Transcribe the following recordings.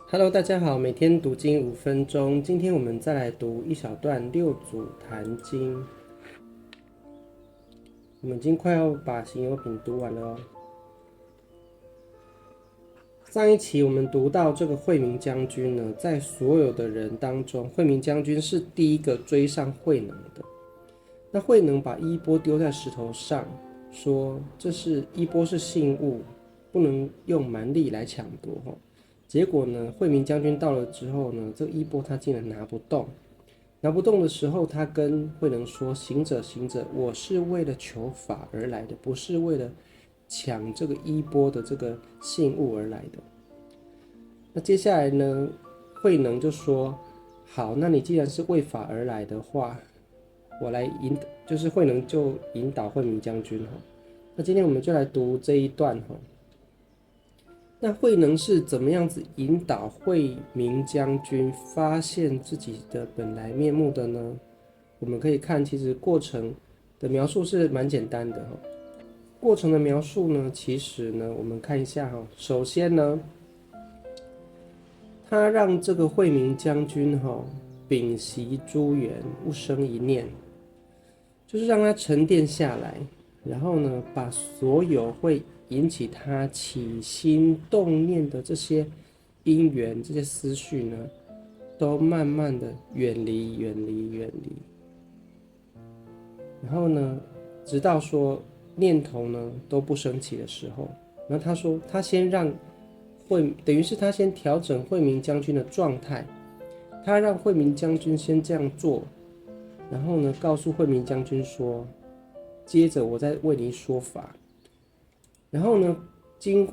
Hello，大家好，每天读经5分钟。今天我们再来读一小段六祖坛经。我们已经快要把行有品读完了哦。上一期我们读到这个惠明将军呢，在所有的人当中，惠明将军是第一个追上慧能的。那慧能把衣钵丢在石头上，说这是衣钵是信物，不能用蛮力来抢夺。结果呢，惠明将军到了之后呢，这个衣钵他竟然拿不动。拿不动的时候，他跟慧能说：行者，行者，我是为了求法而来的，不是为了抢这个衣钵的这个信物而来的。那接下来呢，慧能就说：好，那你既然是为法而来的话，我来就是慧能就引导惠明将军。那今天我们就来读这一段。那慧能是怎么样子引导惠明将军发现自己的本来面目的呢？我们可以看，其实过程的描述是蛮简单的。过程的描述呢，其实呢，我们看一下。首先呢，他让这个惠明将军屏息诸缘，勿生一念，就是让他沉淀下来，然后呢，把所有会引起他起心动念的这些因缘、这些思绪呢，都慢慢的远离、远离、远离。然后呢，直到说念头呢都不升起的时候，然后他说他先让等于是他先调整惠明将军的状态，他让惠明将军先这样做，然后呢告诉惠明将军说，接着我再为你说法。然后呢，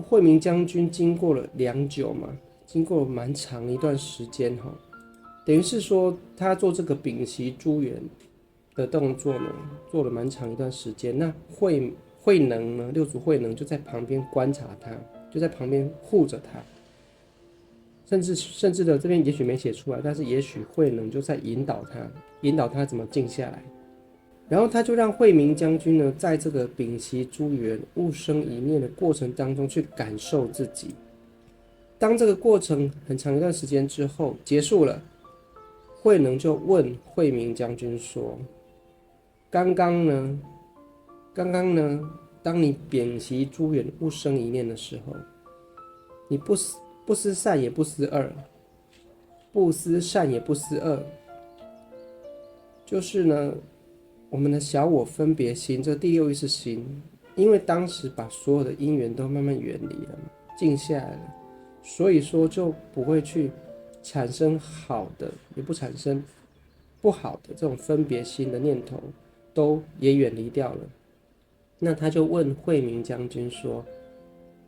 惠明将军经过了良久嘛，经过了蛮长一段时间等于是说他做这个屏息诸缘的动作呢，做了蛮长一段时间。那慧能呢，六祖慧能就在旁边观察他，就在旁边护着他，甚至的这边也许没写出来，但是也许慧能就在引导他，引导他怎么静下来。然后他就让惠明将军呢，在这个屏息诸缘、勿生一念的过程当中去感受自己。当这个过程很长一段时间之后结束了，慧能就问惠明将军说：刚刚呢，当你屏息诸缘、勿生一念的时候，你不思善也不思恶，不思善也不思恶，就是呢，我们的小我分别心，这第六意识心，因为当时把所有的因缘都慢慢远离了嘛，静下来了，所以说就不会去产生好的，也不产生不好的这种分别心的念头，都也远离掉了。那他就问惠明将军说：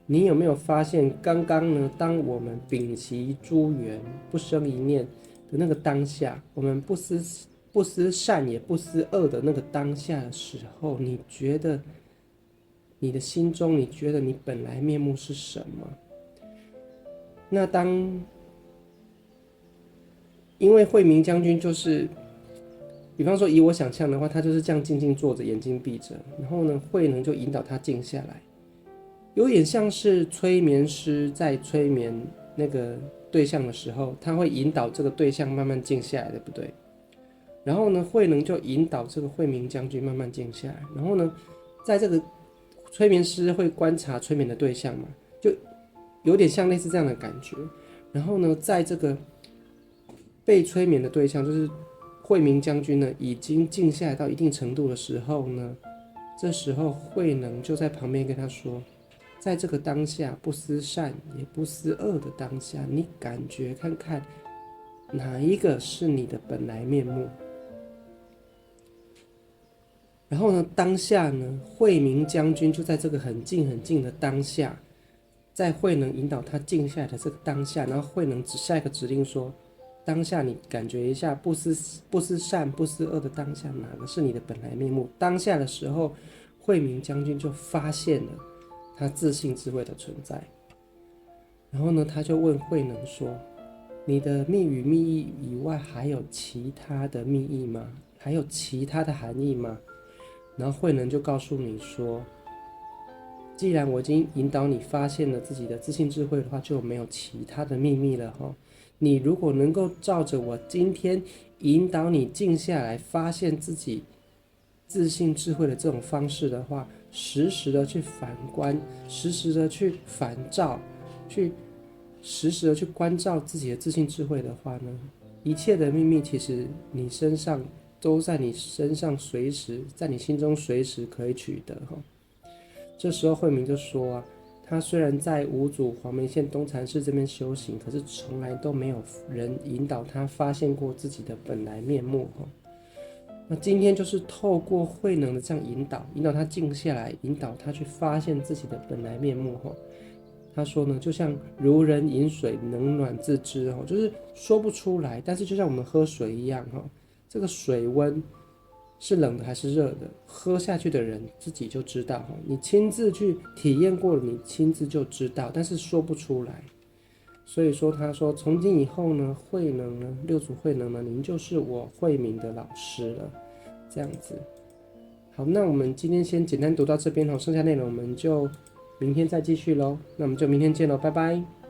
你有没有发现，刚刚呢，当我们屏息诸缘，不生一念的那个当下，我们不思善也不思恶的那个当下的时候，你觉得你的心中，你觉得你本来面目是什么？那因为惠明将军就是，比方说以我想象的话，他就是这样静静坐着，眼睛闭着，然后呢，慧能就引导他静下来。有点像是催眠师在催眠那个对象的时候，他会引导这个对象慢慢静下来，对不对？然后呢，慧能就引导这个惠明将军慢慢静下来。然后呢，在这个催眠师会观察催眠的对象嘛，就有点像类似这样的感觉。然后呢，在这个被催眠的对象，就是惠明将军呢，已经静下来到一定程度的时候呢，这时候慧能就在旁边跟他说：在这个当下，不思善也不思恶的当下，你感觉看看哪一个是你的本来面目？然后呢，当下呢，惠明将军就在这个很近很近的当下，在慧能引导他静下来的这个当下，然后慧能只下一个指令说：当下你感觉一下不思善不思恶的当下，哪个是你的本来面目？当下的时候，惠明将军就发现了他自信智慧的存在。然后呢，他就问慧能说：你的密语密意以外，还有其他的密意吗？还有其他的含义吗？然后慧能就告诉你说：既然我已经引导你发现了自己的自信智慧的话，就没有其他的秘密了哈。你如果能够照着我今天引导你静下来，发现自己自信智慧的这种方式的话，时时的去反观，时时的去反照，去时时的去关照自己的自信智慧的话呢，一切的秘密其实你身上都在你身上，随时在你心中随时可以取得哈。这时候慧明就说啊，他虽然在五祖黄梅县东禅寺这边修行，可是从来都没有人引导他发现过自己的本来面目哈。那今天就是透过慧能的这样引导他静下来，引导他去发现自己的本来面目哈。他说呢，就像如人饮水，冷暖自知哈，就是说不出来，但是就像我们喝水一样哈，这个水温是冷的还是热的，喝下去的人自己就知道哈。你亲自去体验过了，你亲自就知道，但是说不出来。所以说，他说从今以后呢，慧能呢，六祖慧能呢，您就是我慧明的老师了，这样子。好，那我们今天先简单读到这边哦，剩下内容我们就明天再继续喽。那我们就明天见喽，拜拜。